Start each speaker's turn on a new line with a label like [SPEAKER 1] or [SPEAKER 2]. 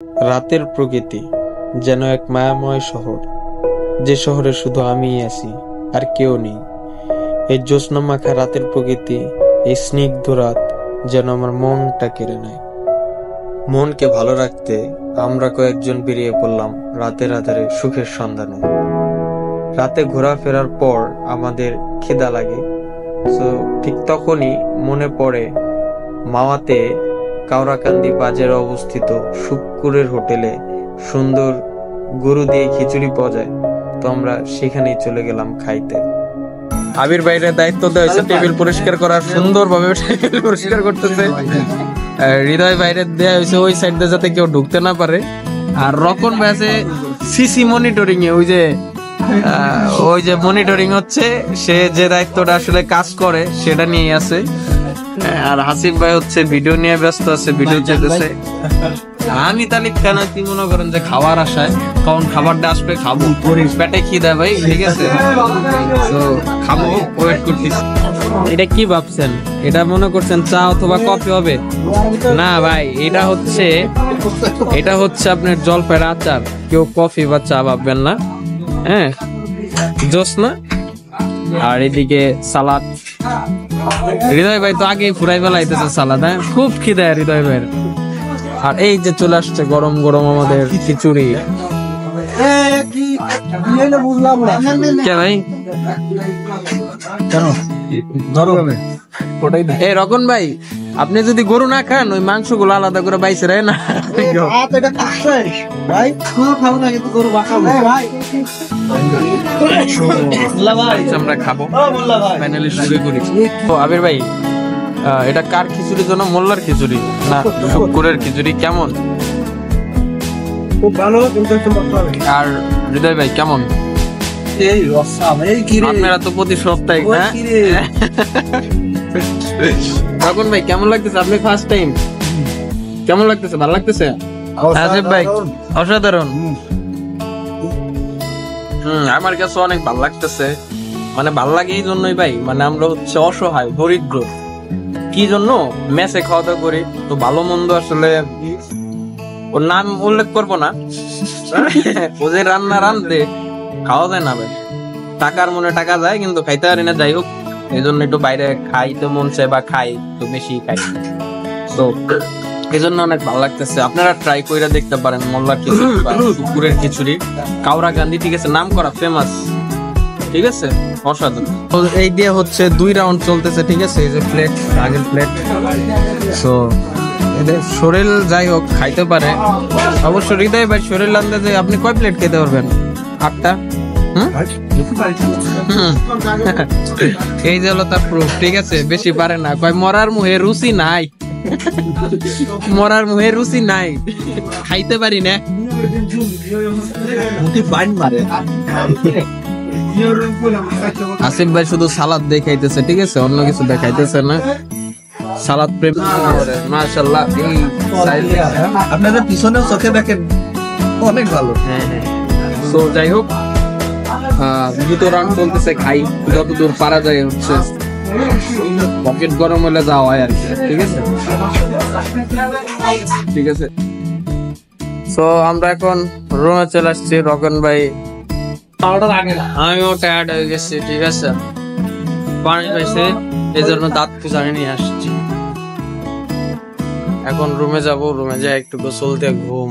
[SPEAKER 1] রাতের প্রকৃতি যেন এক মায়াময় শহর, যে শহরে শুধু আমিই আছি আর কেউ নেই। এই জ্যোৎস্না মাখা রাতের প্রকৃতি, এই স্নিগ্ধ রাত যেন আমার মনটা কেড়ে নেয়। মনকে ভালো রাখতে আমরা কয়েকজন বেরিয়ে পড়লাম রাতের আধারে সুখের সন্ধানে। রাতে ঘোরাফেরার পর আমাদের খিদা লাগে, তো ঠিক তখনই মনে পড়ে মাওয়াতে কাওড়াকান্দি বাজারে অবস্থিত শুক্কুরের হোটেলে সুন্দর গরু দিয়ে খিচুড়ি পাওয়া যায়। তো আমরা সেখানেই চলে গেলাম খাইতে। আবির বাইরে দায়িত্ব দেওয়া হয়েছে টেবিল পরিষ্কার করার, সুন্দরভাবে টেবিল পরিষ্কার করতেছে। হৃদয় বাইরে দেওয়া হয়েছে ওই সাইড দিয়ে যাতে কেউ ঢুকতে না পারে। আর রকন ভাই আছে সিসি মনিটরিং এ, ওই যে মনিটরিং হচ্ছে, সে যে দায়িত্বটা আসলে কাজ করে সেটা নিয়ে আছে। আর হাসিফ ভাই হচ্ছে ভিডিও নিয়ে ব্যস্ত আছে, ভিডিও চলতেছে। আমি তালিক কেন কি মনে করেন যে খাওয়ার আশায়, কারণ খাবারটা আসবে খাবো, পেটে খিদা ভাই, ঠিক আছে, তো খাবো, ওয়েট করতেছি। এটা কি ভাবছেন? এটা মনে করছেন চা অথবা কফি হবে? না ভাই, এটা হচ্ছে আপনার জলপাইয়ের আচার। কেউ কফি বা চা ভাববেন না। হ্যাঁ, জ্যোৎস্না আর এদিকে সালাদ। হৃদয় ভাই তো আগেই ফুরাই বেলাইতেছে সালাদ। হ্যাঁ, খুব খিদে হৃদয় ভাইয়ের। আর এই যে চলে আসছে গরম গরম আমাদের খিচুড়ি। কে ভাই এই রকন ভাই, আপনি যদি গরু না খান ওই মাংস গুলো আলাদা করে বাইছে রে না। আমরা খাবো ফাইনালি শুরু করি। আবির ভাই, এটা কার খিচুড়ির জন্য? মোল্লার খিচুড়ি না শুক্কুরের খিচুড়ি? কেমন?
[SPEAKER 2] খুব ভালো।
[SPEAKER 1] আর হৃদয় ভাই কেমন? আপনারা তো প্রতি সপ্তাহে না? রকন ভাই কেমন লাগতেছে? আপনি ফার্স্ট টাইম, কেমন লাগতেছে? ভালো লাগতেছে? আসিফ ভাই অসাধারণ। আমার কাছে অনেক ভালো লাগতেছে। মানে ভালো লাগে এই জন্যই ভাই, মানে আমরা হচ্ছে অসহায় দরিদ্র, কি জন্য মেসে খাওয়া দাওয়া করি, তো ভালো মন্দ আসলে ওর নাম উল্লেখ করবো না। ও যে রান্ধে খাওয়া যায় না ভাই, টাকার মনে টাকা যায় কিন্তু খাইতে পারি না। যাই হোক, এই জন্য একটু বাইরে খাইতে মন চায় বা খাই, তো বেশি খাই, তো এই জন্য অনেক ভালো লাগতেছে। আপনারা ট্রাই করে দেখতে পারেন মোল্লার খিচুড়ি বা শুক্কুরের খিচুড়ি, কাওড়াকান্দি, ঠিক আছে, নাম করা, ফেমাস, ঠিক আছে, অসাধারণ। এই দিয়ে হচ্ছে 2 রাউন্ড চলতেছে, ঠিক আছে, এই যে প্লেট, আগের প্লেট। তো এদের শরীর যাই হোক খাইতে পারে অবশ্য। হৃদয় ভাই শরীর আন্দাজে আপনি কয় প্লেট খেতে পারবেন? 8টা। এই যে হলো তার প্রুফ, ঠিক আছে, বেশি পারে না। কয় মরার মুহে রুচি নাই, মরার মুহে রুচি নাই, খাইতে পারি না। আসিফ ভাই শুধু সালাদ দেখাইতেছে, ঠিক আছে, অন্য কিছু দেখাইতেছে না। সালাদ প্রেম মাশাআল্লাহ। এই
[SPEAKER 2] আপনাদের পিছনেও চোখে দেখেন, অনেক ভালো।
[SPEAKER 1] হ্যাঁ হ্যাঁ, তো যাই হোক, 2 রাউন্ড চলতেছে, খাই যতদূর পারা যায়, হচ্ছে পকেট গরম হলে যাওয়া হয় আর কি, ঠিক আছে, ঠিক আছে। তো আমরা এখন রুমে চলে আসছি। রকন ভাই, আমিও টায়ার্ড হয়ে গেছি, ঠিক আছে, পানি পাইছে, এই জন্য দাঁত খুঁজানি নিয়ে আসছি। এখন রুমে যাব, রুমে যাই একটু গোসল দিয়ে ঘুম।